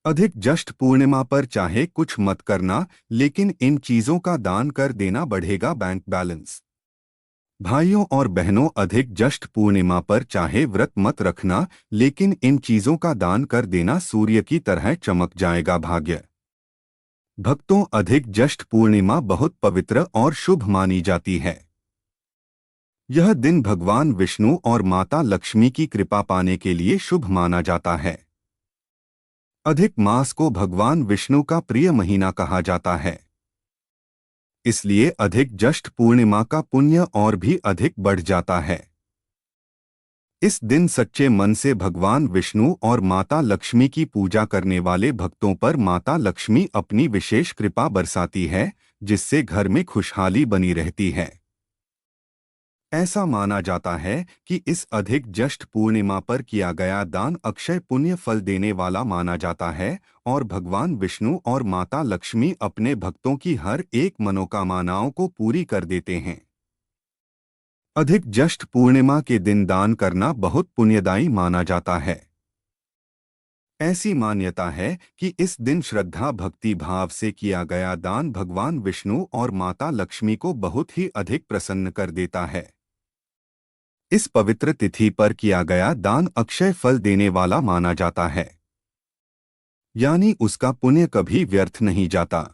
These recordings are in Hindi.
अधिक जष्ट पूर्णिमा पर चाहे कुछ मत करना, लेकिन इन चीजों का दान कर देना बढ़ेगा बैंक बैलेंस। भाइयों और बहनों, अधिक जष्ट पूर्णिमा पर चाहे व्रत मत रखना, लेकिन इन चीजों का दान कर देना सूर्य की तरह चमक जाएगा भाग्य। भक्तों, अधिक जष्ट पूर्णिमा बहुत पवित्र और शुभ मानी जाती है। यह दिन भगवान विष्णु और माता लक्ष्मी की कृपा पाने के लिए शुभ माना जाता है। अधिक मास को भगवान विष्णु का प्रिय महीना कहा जाता है, इसलिए अधिक जष्ट पूर्णिमा का पुण्य और भी अधिक बढ़ जाता है। इस दिन सच्चे मन से भगवान विष्णु और माता लक्ष्मी की पूजा करने वाले भक्तों पर माता लक्ष्मी अपनी विशेष कृपा बरसाती है, जिससे घर में खुशहाली बनी रहती है। ऐसा माना जाता है कि इस अधिक जष्ट पूर्णिमा पर किया गया दान अक्षय पुण्य फल देने वाला माना जाता है और भगवान विष्णु और माता लक्ष्मी अपने भक्तों की हर एक मनोकामनाओं को पूरी कर देते हैं। अधिक जष्ट पूर्णिमा के दिन दान करना बहुत पुण्यदायी माना जाता है। ऐसी मान्यता है कि इस दिन श्रद्धा भक्ति भाव से किया गया दान भगवान विष्णु और माता लक्ष्मी को बहुत ही अधिक प्रसन्न कर देता है। इस पवित्र तिथि पर किया गया दान अक्षय फल देने वाला माना जाता है, यानी उसका पुण्य कभी व्यर्थ नहीं जाता।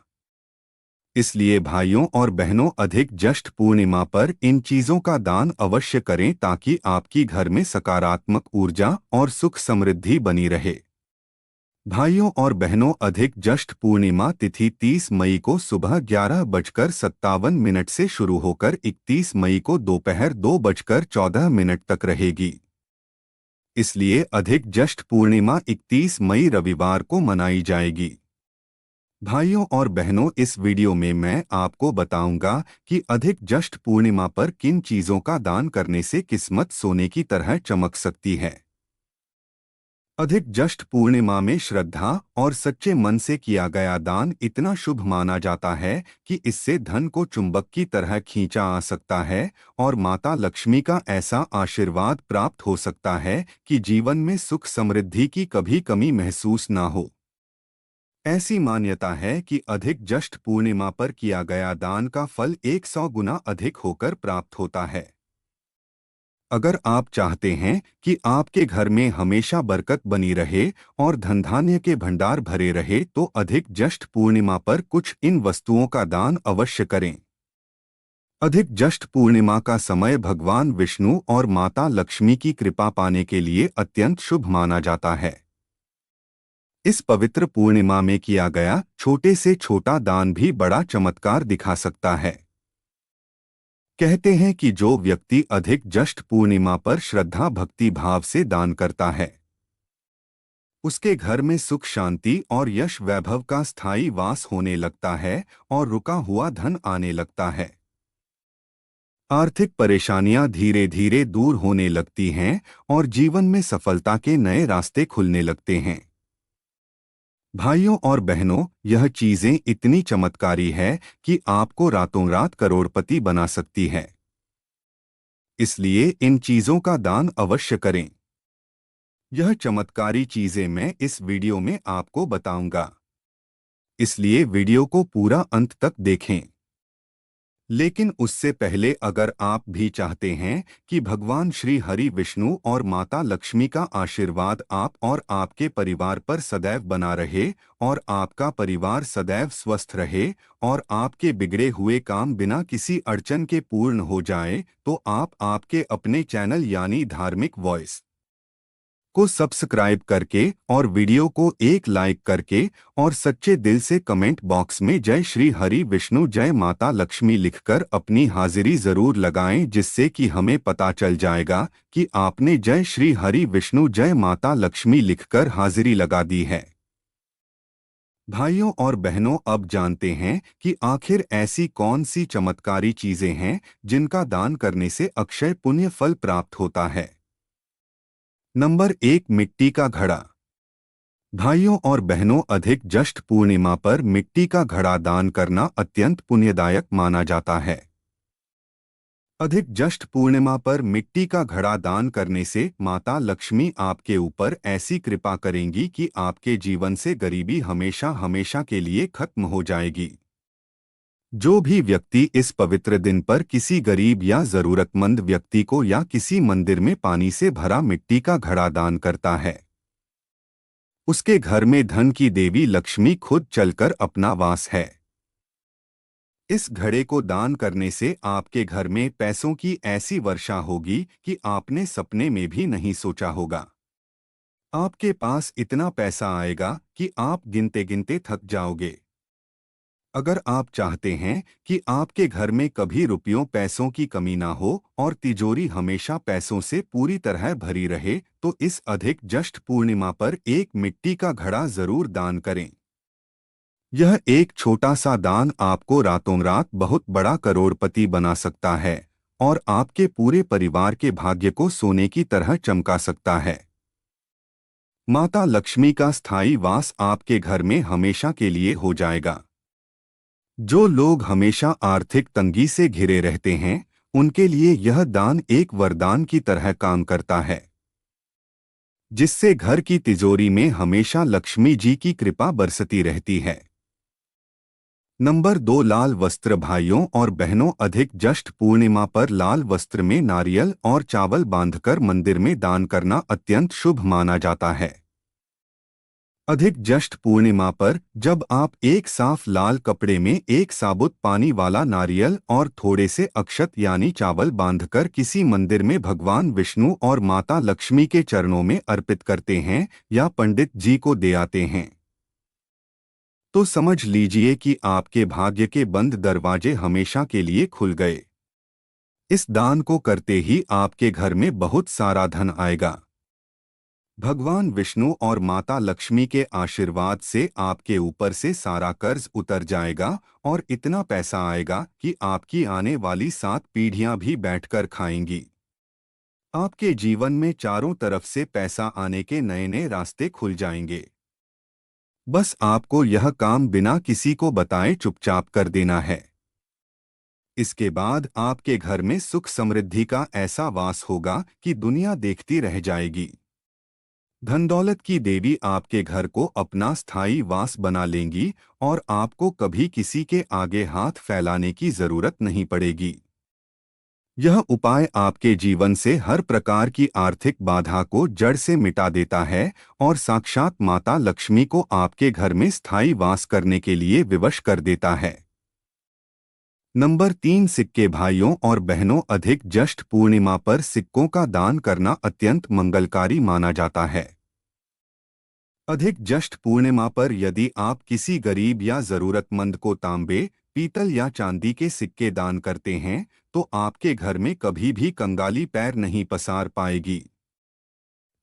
इसलिए भाइयों और बहनों, अधिक जष्ट पूर्णिमा पर इन चीजों का दान अवश्य करें ताकि आपकी घर में सकारात्मक ऊर्जा और सुख समृद्धि बनी रहे। भाइयों और बहनों, अधिक जष्ट पूर्णिमा तिथि 30 मई को सुबह 11:57 से शुरू होकर 31 मई को दोपहर 2:14 तक रहेगी। इसलिए अधिक जष्ट पूर्णिमा 31 मई रविवार को मनाई जाएगी। भाइयों और बहनों, इस वीडियो में मैं आपको बताऊंगा कि अधिक जष्ट पूर्णिमा पर किन चीजों का दान करने से किस्मत सोने की तरह चमक सकती है। अधिक जष्ट पूर्णिमा में श्रद्धा और सच्चे मन से किया गया दान इतना शुभ माना जाता है कि इससे धन को चुंबक की तरह खींचा आ सकता है और माता लक्ष्मी का ऐसा आशीर्वाद प्राप्त हो सकता है कि जीवन में सुख समृद्धि की कभी कमी महसूस ना हो। ऐसी मान्यता है कि अधिक जष्ट पूर्णिमा पर किया गया दान का फल 100 गुना अधिक होकर प्राप्त होता है। अगर आप चाहते हैं कि आपके घर में हमेशा बरकत बनी रहे और धन धान्य के भंडार भरे रहे, तो अधिक जष्ट पूर्णिमा पर कुछ इन वस्तुओं का दान अवश्य करें। अधिक जष्ट पूर्णिमा का समय भगवान विष्णु और माता लक्ष्मी की कृपा पाने के लिए अत्यंत शुभ माना जाता है। इस पवित्र पूर्णिमा में किया गया छोटे से छोटा दान भी बड़ा चमत्कार दिखा सकता है। कहते हैं कि जो व्यक्ति अधिक जष्ट पूर्णिमा पर श्रद्धा भक्ति भाव से दान करता है, उसके घर में सुख शांति और यश वैभव का स्थायी वास होने लगता है और रुका हुआ धन आने लगता है। आर्थिक परेशानियां धीरे धीरे दूर होने लगती हैं और जीवन में सफलता के नए रास्ते खुलने लगते हैं। भाइयों और बहनों, यह चीजें इतनी चमत्कारी है कि आपको रातों रात करोड़पति बना सकती है। इसलिए इन चीजों का दान अवश्य करें। यह चमत्कारी चीजें मैं इस वीडियो में आपको बताऊंगा, इसलिए वीडियो को पूरा अंत तक देखें। लेकिन उससे पहले अगर आप भी चाहते हैं कि भगवान श्री हरि विष्णु और माता लक्ष्मी का आशीर्वाद आप और आपके परिवार पर सदैव बना रहे और आपका परिवार सदैव स्वस्थ रहे और आपके बिगड़े हुए काम बिना किसी अड़चन के पूर्ण हो जाए, तो आप आपके अपने चैनल यानी धार्मिक वॉइस को सब्सक्राइब करके और वीडियो को एक लाइक करके और सच्चे दिल से कमेंट बॉक्स में जय श्री हरि विष्णु जय माता लक्ष्मी लिखकर अपनी हाजिरी जरूर लगाएं, जिससे कि हमें पता चल जाएगा कि आपने जय श्री हरि विष्णु जय माता लक्ष्मी लिखकर हाजिरी लगा दी है। भाइयों और बहनों, अब जानते हैं कि आखिर ऐसी कौन सी चमत्कारी चीजें हैं जिनका दान करने से अक्षय पुण्य फल प्राप्त होता है। नंबर 1, मिट्टी का घड़ा। भाइयों और बहनों, अधिक जष्ट पूर्णिमा पर मिट्टी का घड़ा दान करना अत्यंत पुण्यदायक माना जाता है। अधिक ज्येष्ठ पूर्णिमा पर मिट्टी का घड़ा दान करने से माता लक्ष्मी आपके ऊपर ऐसी कृपा करेंगी कि आपके जीवन से गरीबी हमेशा हमेशा के लिए खत्म हो जाएगी। जो भी व्यक्ति इस पवित्र दिन पर किसी गरीब या जरूरतमंद व्यक्ति को या किसी मंदिर में पानी से भरा मिट्टी का घड़ा दान करता है, उसके घर में धन की देवी लक्ष्मी खुद चलकर अपना वास है। इस घड़े को दान करने से आपके घर में पैसों की ऐसी वर्षा होगी कि आपने सपने में भी नहीं सोचा होगा। आपके पास इतना पैसा आएगा कि आप गिनते गिनते थक जाओगे। अगर आप चाहते हैं कि आपके घर में कभी रुपयों पैसों की कमी ना हो और तिजोरी हमेशा पैसों से पूरी तरह भरी रहे, तो इस अधिक ज्येष्ठ पूर्णिमा पर एक मिट्टी का घड़ा जरूर दान करें। यह एक छोटा सा दान आपको रातों रात बहुत बड़ा करोड़पति बना सकता है और आपके पूरे परिवार के भाग्य को सोने की तरह चमका सकता है। माता लक्ष्मी का स्थायी वास आपके घर में हमेशा के लिए हो जाएगा। जो लोग हमेशा आर्थिक तंगी से घिरे रहते हैं, उनके लिए यह दान एक वरदान की तरह काम करता है, जिससे घर की तिजोरी में हमेशा लक्ष्मी जी की कृपा बरसती रहती है। नंबर 2, लाल वस्त्र। भाइयों और बहनों, अधिक ज्येष्ठ पूर्णिमा पर लाल वस्त्र में नारियल और चावल बांधकर मंदिर में दान करना अत्यंत शुभ माना जाता है। अधिक ज्येष्ठ पूर्णिमा पर जब आप एक साफ लाल कपड़े में एक साबुत पानी वाला नारियल और थोड़े से अक्षत यानी चावल बांधकर किसी मंदिर में भगवान विष्णु और माता लक्ष्मी के चरणों में अर्पित करते हैं या पंडित जी को दे आते हैं, तो समझ लीजिए कि आपके भाग्य के बंद दरवाजे हमेशा के लिए खुल गए। इस दान को करते ही आपके घर में बहुत सारा धन आएगा। भगवान विष्णु और माता लक्ष्मी के आशीर्वाद से आपके ऊपर से सारा कर्ज उतर जाएगा और इतना पैसा आएगा कि आपकी आने वाली 7 पीढ़ियां भी बैठकर खाएंगी। आपके जीवन में चारों तरफ से पैसा आने के नए नए रास्ते खुल जाएंगे। बस आपको यह काम बिना किसी को बताए चुपचाप कर देना है। इसके बाद आपके घर में सुख समृद्धि का ऐसा वास होगा कि दुनिया देखती रह जाएगी। धन दौलत की देवी आपके घर को अपना स्थायी वास बना लेंगी और आपको कभी किसी के आगे हाथ फैलाने की जरूरत नहीं पड़ेगी। यह उपाय आपके जीवन से हर प्रकार की आर्थिक बाधा को जड़ से मिटा देता है और साक्षात माता लक्ष्मी को आपके घर में स्थायी वास करने के लिए विवश कर देता है। नंबर 3, सिक्के। भाइयों और बहनों, अधिक ज्येष्ठ पूर्णिमा पर सिक्कों का दान करना अत्यंत मंगलकारी माना जाता है। अधिक ज्येष्ठ पूर्णिमा पर यदि आप किसी गरीब या जरूरतमंद को तांबे, पीतल या चांदी के सिक्के दान करते हैं, तो आपके घर में कभी भी कंगाली पैर नहीं पसार पाएगी।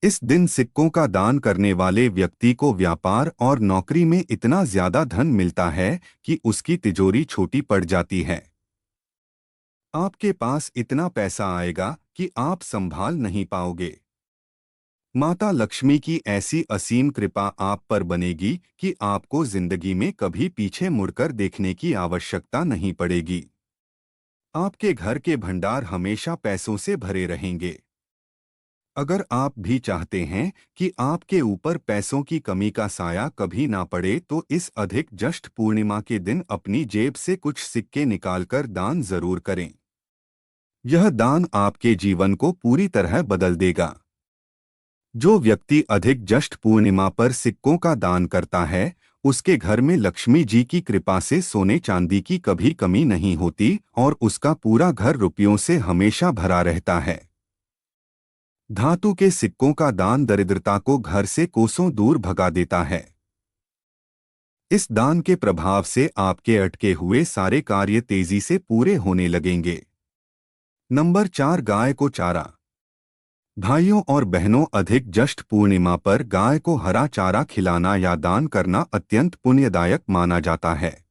इस दिन सिक्कों का दान करने वाले व्यक्ति को व्यापार और नौकरी में इतना ज्यादा धन मिलता है कि उसकी तिजोरी छोटी पड़ जाती है। आपके पास इतना पैसा आएगा कि आप संभाल नहीं पाओगे। माता लक्ष्मी की ऐसी असीम कृपा आप पर बनेगी कि आपको जिंदगी में कभी पीछे मुड़कर देखने की आवश्यकता नहीं पड़ेगी। आपके घर के भंडार हमेशा पैसों से भरे रहेंगे। अगर आप भी चाहते हैं कि आपके ऊपर पैसों की कमी का साया कभी ना पड़े, तो इस अधिक ज्येष्ठ पूर्णिमा के दिन अपनी जेब से कुछ सिक्के निकालकर दान जरूर करें। यह दान आपके जीवन को पूरी तरह बदल देगा। जो व्यक्ति अधिक ज्येष्ठ पूर्णिमा पर सिक्कों का दान करता है, उसके घर में लक्ष्मी जी की कृपा से सोने चांदी की कभी कमी नहीं होती और उसका पूरा घर रुपयों से हमेशा भरा रहता है। धातु के सिक्कों का दान दरिद्रता को घर से कोसों दूर भगा देता है। इस दान के प्रभाव से आपके अटके हुए सारे कार्य तेजी से पूरे होने लगेंगे। नंबर 4, गाय को चारा। भाइयों और बहनों, अधिक ज्येष्ठ पूर्णिमा पर गाय को हरा चारा खिलाना या दान करना अत्यंत पुण्यदायक माना जाता है।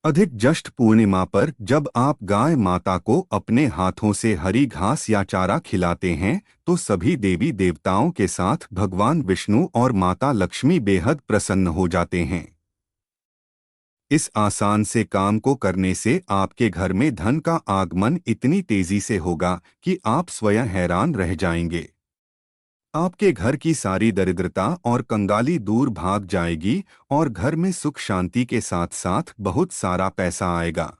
अधिक ज्येष्ठ पूर्णिमा पर जब आप गाय माता को अपने हाथों से हरी घास या चारा खिलाते हैं, तो सभी देवी देवताओं के साथ भगवान विष्णु और माता लक्ष्मी बेहद प्रसन्न हो जाते हैं। इस आसान से काम को करने से आपके घर में धन का आगमन इतनी तेजी से होगा कि आप स्वयं हैरान रह जाएंगे। आपके घर की सारी दरिद्रता और कंगाली दूर भाग जाएगी और घर में सुख शांति के साथ साथ बहुत सारा पैसा आएगा।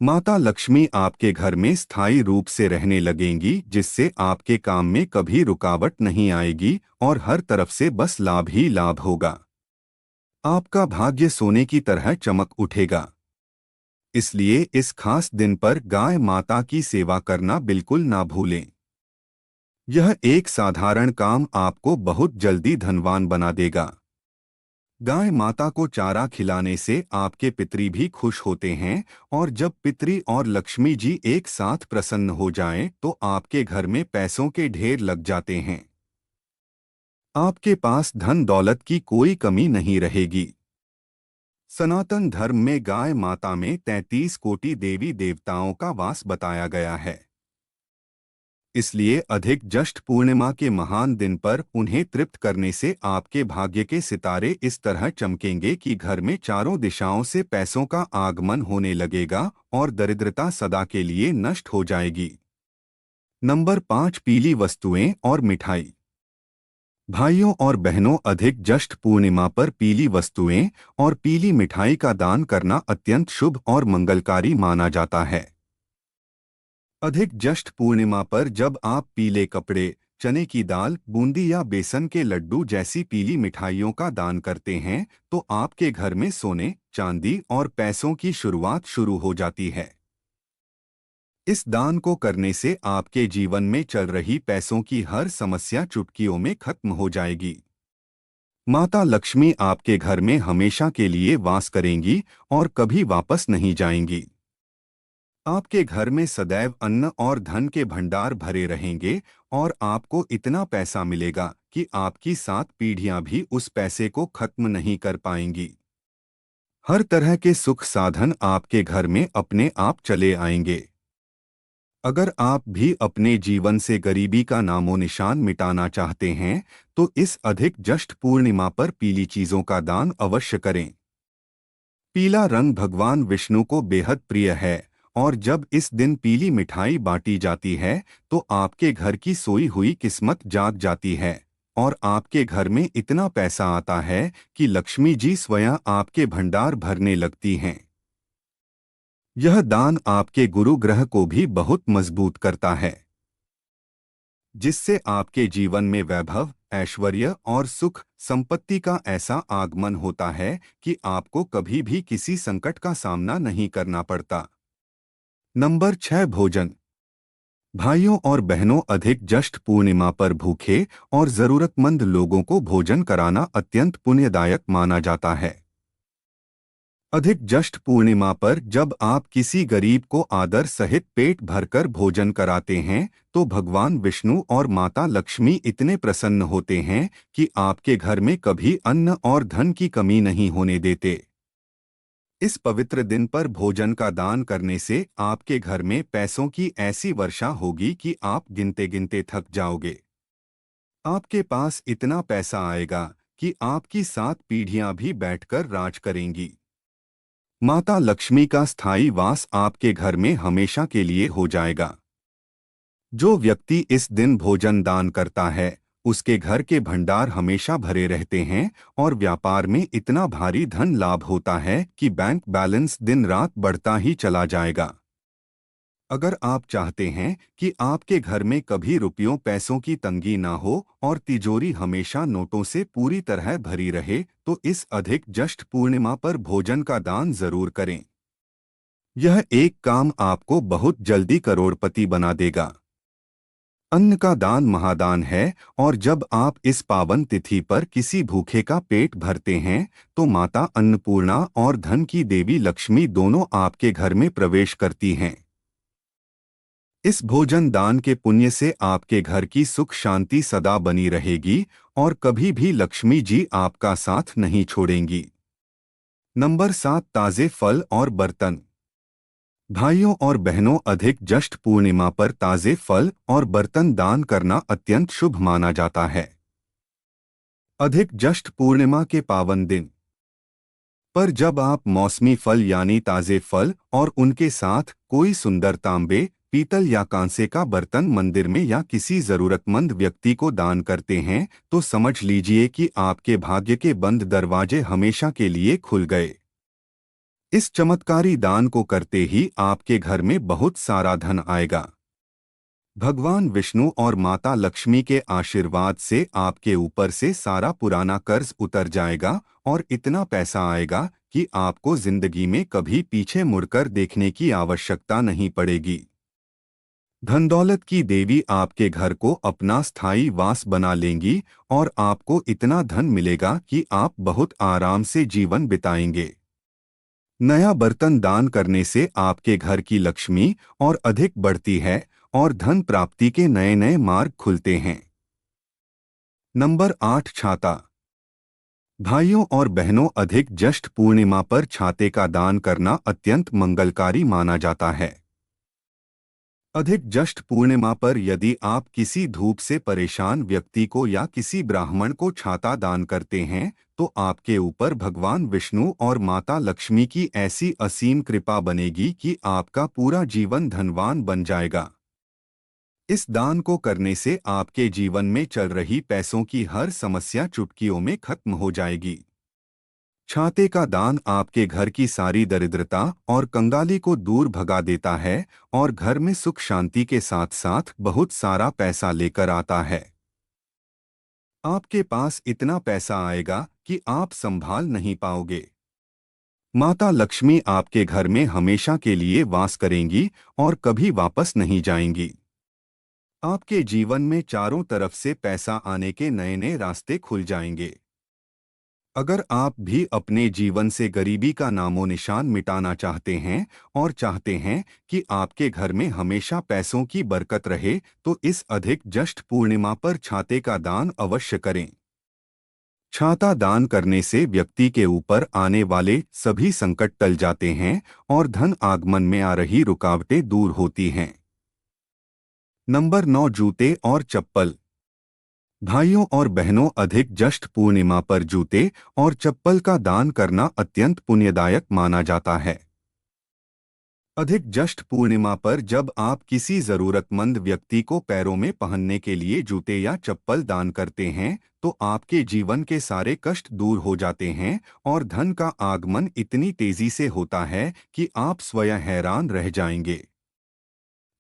माता लक्ष्मी आपके घर में स्थायी रूप से रहने लगेंगी, जिससे आपके काम में कभी रुकावट नहीं आएगी और हर तरफ से बस लाभ ही लाभ होगा। आपका भाग्य सोने की तरह चमक उठेगा। इसलिए इस खास दिन पर गाय माता की सेवा करना बिल्कुल ना भूलें। यह एक साधारण काम आपको बहुत जल्दी धनवान बना देगा। गाय माता को चारा खिलाने से आपके पितरी भी खुश होते हैं और जब पितरी और लक्ष्मी जी एक साथ प्रसन्न हो जाएं, तो आपके घर में पैसों के ढेर लग जाते हैं। आपके पास धन दौलत की कोई कमी नहीं रहेगी। सनातन धर्म में गाय माता में 33 कोटि देवी देवताओं का वास बताया गया है। इसलिए अधिक जष्ट पूर्णिमा के महान दिन पर उन्हें तृप्त करने से आपके भाग्य के सितारे इस तरह चमकेंगे कि घर में चारों दिशाओं से पैसों का आगमन होने लगेगा और दरिद्रता सदा के लिए नष्ट हो जाएगी। नंबर 5, पीली वस्तुएं और मिठाई। भाइयों और बहनों, अधिक जष्ट पूर्णिमा पर पीली वस्तुएं और पीली मिठाई का दान करना अत्यंत शुभ और मंगलकारी माना जाता है। अधिक जष्ट पूर्णिमा पर जब आप पीले कपड़े, चने की दाल, बूंदी या बेसन के लड्डू जैसी पीली मिठाइयों का दान करते हैं, तो आपके घर में सोने, चांदी और पैसों की शुरुआत शुरू हो जाती है। इस दान को करने से आपके जीवन में चल रही पैसों की हर समस्या चुटकियों में खत्म हो जाएगी। माता लक्ष्मी आपके घर में हमेशा के लिए वास करेंगी और कभी वापस नहीं जाएंगी। आपके घर में सदैव अन्न और धन के भंडार भरे रहेंगे और आपको इतना पैसा मिलेगा कि आपकी 7 पीढ़ियां भी उस पैसे को खत्म नहीं कर पाएंगी। हर तरह के सुख साधन आपके घर में अपने आप चले आएंगे। अगर आप भी अपने जीवन से गरीबी का नामो निशान मिटाना चाहते हैं, तो इस अधिक जष्ट पूर्णिमा पर पीली चीजों का दान अवश्य करें। पीला रंग भगवान विष्णु को बेहद प्रिय है और जब इस दिन पीली मिठाई बांटी जाती है, तो आपके घर की सोई हुई किस्मत जाग जाती है और आपके घर में इतना पैसा आता है कि लक्ष्मी जी स्वयं आपके भंडार भरने लगती हैं। यह दान आपके गुरु ग्रह को भी बहुत मजबूत करता है, जिससे आपके जीवन में वैभव, ऐश्वर्य और सुख संपत्ति का ऐसा आगमन होता है कि आपको कभी भी किसी संकट का सामना नहीं करना पड़ता। नंबर 6, भोजन। भाइयों और बहनों, अधिक जष्ट पूर्णिमा पर भूखे और जरूरतमंद लोगों को भोजन कराना अत्यंत पुण्यदायक माना जाता है। अधिक जष्ट पूर्णिमा पर जब आप किसी गरीब को आदर सहित पेट भरकर भोजन कराते हैं, तो भगवान विष्णु और माता लक्ष्मी इतने प्रसन्न होते हैं कि आपके घर में कभी अन्न और धन की कमी नहीं होने देते। इस पवित्र दिन पर भोजन का दान करने से आपके घर में पैसों की ऐसी वर्षा होगी कि आप गिनते गिनते थक जाओगे। आपके पास इतना पैसा आएगा कि आपकी 7 पीढ़ियां भी बैठकर राज करेंगी। माता लक्ष्मी का स्थायी वास आपके घर में हमेशा के लिए हो जाएगा। जो व्यक्ति इस दिन भोजन दान करता है, उसके घर के भंडार हमेशा भरे रहते हैं और व्यापार में इतना भारी धन लाभ होता है कि बैंक बैलेंस दिन रात बढ़ता ही चला जाएगा। अगर आप चाहते हैं कि आपके घर में कभी रुपयों पैसों की तंगी ना हो और तिजोरी हमेशा नोटों से पूरी तरह भरी रहे, तो इस अधिक जष्ट पूर्णिमा पर भोजन का दान जरूर करें। यह एक काम आपको बहुत जल्दी करोड़पति बना देगा। अन्न का दान महादान है और जब आप इस पावन तिथि पर किसी भूखे का पेट भरते हैं, तो माता अन्नपूर्णा और धन की देवी लक्ष्मी दोनों आपके घर में प्रवेश करती हैं। इस भोजन दान के पुण्य से आपके घर की सुख शांति सदा बनी रहेगी और कभी भी लक्ष्मी जी आपका साथ नहीं छोड़ेंगी। नंबर 7, ताजे फल और बर्तन। भाइयों और बहनों, अधिक जष्ट पूर्णिमा पर ताजे फल और बर्तन दान करना अत्यंत शुभ माना जाता है। अधिक जष्ट पूर्णिमा के पावन दिन पर जब आप मौसमी फल यानी ताजे फल और उनके साथ कोई सुंदर तांबे, पीतल या कांसे का बर्तन मंदिर में या किसी जरूरतमंद व्यक्ति को दान करते हैं, तो समझ लीजिए कि आपके भाग्य के बंद दरवाजे हमेशा के लिए खुल गए। इस चमत्कारी दान को करते ही आपके घर में बहुत सारा धन आएगा। भगवान विष्णु और माता लक्ष्मी के आशीर्वाद से आपके ऊपर से सारा पुराना कर्ज उतर जाएगा और इतना पैसा आएगा कि आपको जिंदगी में कभी पीछे मुड़कर देखने की आवश्यकता नहीं पड़ेगी। धन दौलत की देवी आपके घर को अपना स्थायी वास बना लेंगी और आपको इतना धन मिलेगा कि आप बहुत आराम से जीवन बिताएंगे। नया बर्तन दान करने से आपके घर की लक्ष्मी और अधिक बढ़ती है और धन प्राप्ति के नए नए मार्ग खुलते हैं। नंबर 8, छाता। भाइयों और बहनों, अधिक ज्येष्ठ पूर्णिमा पर छाते का दान करना अत्यंत मंगलकारी माना जाता है। अधिक ज्येष्ठ पूर्णिमा पर यदि आप किसी धूप से परेशान व्यक्ति को या किसी ब्राह्मण को छाता दान करते हैं, तो आपके ऊपर भगवान विष्णु और माता लक्ष्मी की ऐसी असीम कृपा बनेगी कि आपका पूरा जीवन धनवान बन जाएगा। इस दान को करने से आपके जीवन में चल रही पैसों की हर समस्या चुटकियों में खत्म हो जाएगी। छाते का दान आपके घर की सारी दरिद्रता और कंगाली को दूर भगा देता है और घर में सुख शांति के साथ साथ बहुत सारा पैसा लेकर आता है। आपके पास इतना पैसा आएगा कि आप संभाल नहीं पाओगे। माता लक्ष्मी आपके घर में हमेशा के लिए वास करेंगी और कभी वापस नहीं जाएंगी। आपके जीवन में चारों तरफ से पैसा आने के नए नए रास्ते खुल जाएंगे। अगर आप भी अपने जीवन से गरीबी का नामो निशान मिटाना चाहते हैं और चाहते हैं कि आपके घर में हमेशा पैसों की बरकत रहे, तो इस अधिक ज्येष्ठ पूर्णिमा पर छाते का दान अवश्य करें। छाता दान करने से व्यक्ति के ऊपर आने वाले सभी संकट टल जाते हैं और धन आगमन में आ रही रुकावटें दूर होती हैं। नंबर 9, जूते और चप्पल। भाइयों और बहनों, अधिक ज्येष्ठ पूर्णिमा पर जूते और चप्पल का दान करना अत्यंत पुण्यदायक माना जाता है। अधिक ज्येष्ठ पूर्णिमा पर जब आप किसी जरूरतमंद व्यक्ति को पैरों में पहनने के लिए जूते या चप्पल दान करते हैं, तो आपके जीवन के सारे कष्ट दूर हो जाते हैं और धन का आगमन इतनी तेजी से होता है कि आप स्वयं हैरान रह जाएंगे।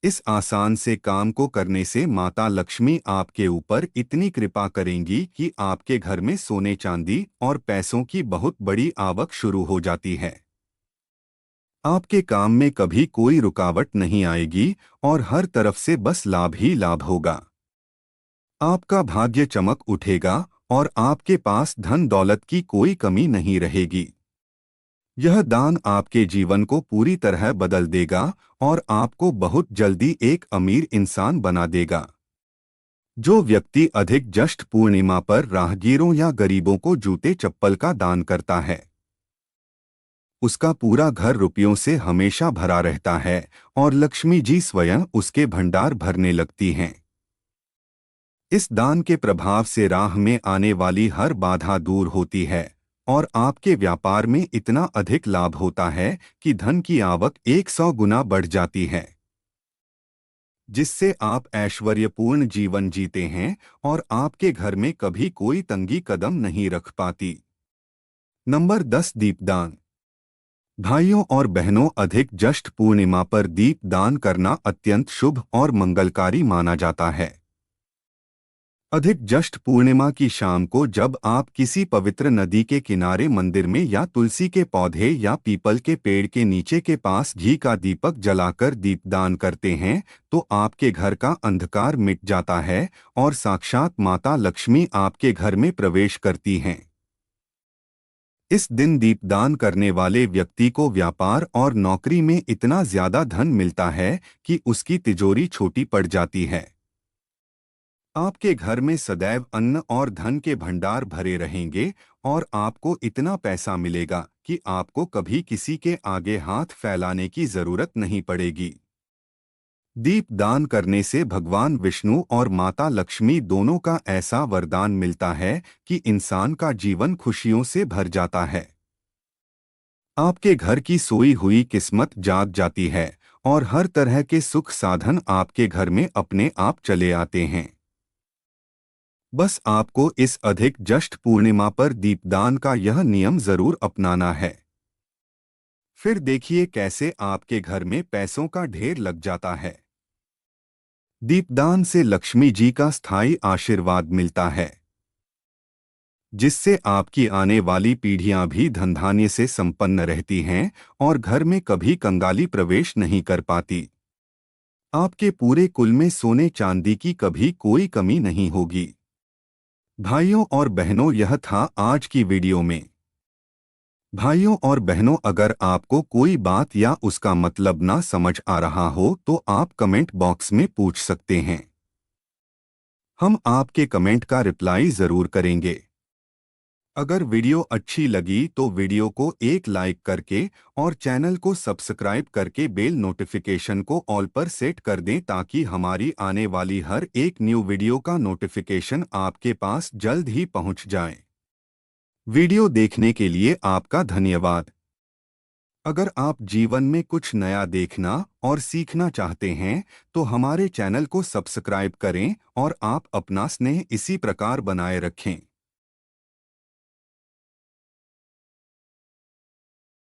इस आसान से काम को करने से माता लक्ष्मी आपके ऊपर इतनी कृपा करेंगी कि आपके घर में सोने चांदी और पैसों की बहुत बड़ी आवक शुरू हो जाती है। आपके काम में कभी कोई रुकावट नहीं आएगी और हर तरफ से बस लाभ ही लाभ होगा। आपका भाग्य चमक उठेगा और आपके पास धन दौलत की कोई कमी नहीं रहेगी। यह दान आपके जीवन को पूरी तरह बदल देगा और आपको बहुत जल्दी एक अमीर इंसान बना देगा। जो व्यक्ति अधिक ज्येष्ठ पूर्णिमा पर राहगीरों या गरीबों को जूते चप्पल का दान करता है, उसका पूरा घर रुपयों से हमेशा भरा रहता है और लक्ष्मी जी स्वयं उसके भंडार भरने लगती हैं। इस दान के प्रभाव से राह में आने वाली हर बाधा दूर होती है और आपके व्यापार में इतना अधिक लाभ होता है कि धन की आवक 100 गुना बढ़ जाती है, जिससे आप ऐश्वर्यपूर्ण जीवन जीते हैं और आपके घर में कभी कोई तंगी कदम नहीं रख पाती। नंबर 10, दीपदान। भाइयों और बहनों, अधिक ज्येष्ठ पूर्णिमा पर दीप दान करना अत्यंत शुभ और मंगलकारी माना जाता है। अधिक ज्येष्ठ पूर्णिमा की शाम को जब आप किसी पवित्र नदी के किनारे, मंदिर में या तुलसी के पौधे या पीपल के पेड़ के नीचे के पास घी का दीपक जलाकर दीपदान करते हैं, तो आपके घर का अंधकार मिट जाता है और साक्षात माता लक्ष्मी आपके घर में प्रवेश करती हैं। इस दिन दीपदान करने वाले व्यक्ति को व्यापार और नौकरी में इतना ज्यादा धन मिलता है कि उसकी तिजोरी छोटी पड़ जाती है। आपके घर में सदैव अन्न और धन के भंडार भरे रहेंगे और आपको इतना पैसा मिलेगा कि आपको कभी किसी के आगे हाथ फैलाने की जरूरत नहीं पड़ेगी। दीप दान करने से भगवान विष्णु और माता लक्ष्मी दोनों का ऐसा वरदान मिलता है कि इंसान का जीवन खुशियों से भर जाता है। आपके घर की सोई हुई किस्मत जाग जाती है और हर तरह के सुख साधन आपके घर में अपने आप चले आते हैं। बस आपको इस अधिक ज्येष्ठ पूर्णिमा पर दीपदान का यह नियम जरूर अपनाना है। फिर देखिए कैसे आपके घर में पैसों का ढेर लग जाता है। दीपदान से लक्ष्मी जी का स्थायी आशीर्वाद मिलता है, जिससे आपकी आने वाली पीढ़ियां भी धन धान्य से संपन्न रहती हैं और घर में कभी कंगाली प्रवेश नहीं कर पाती। आपके पूरे कुल में सोने चांदी की कभी कोई कमी नहीं होगी। भाइयों और बहनों, यह था आज की वीडियो में। भाइयों और बहनों, अगर आपको कोई बात या उसका मतलब ना समझ आ रहा हो तो आप कमेंट बॉक्स में पूछ सकते हैं। हम आपके कमेंट का रिप्लाई जरूर करेंगे। अगर वीडियो अच्छी लगी तो वीडियो को एक लाइक करके और चैनल को सब्सक्राइब करके बेल नोटिफिकेशन को ऑल पर सेट कर दें, ताकि हमारी आने वाली हर एक न्यू वीडियो का नोटिफिकेशन आपके पास जल्द ही पहुंच जाए। वीडियो देखने के लिए आपका धन्यवाद। अगर आप जीवन में कुछ नया देखना और सीखना चाहते हैं तो हमारे चैनल को सब्सक्राइब करें और आप अपना स्नेह इसी प्रकार बनाए रखें।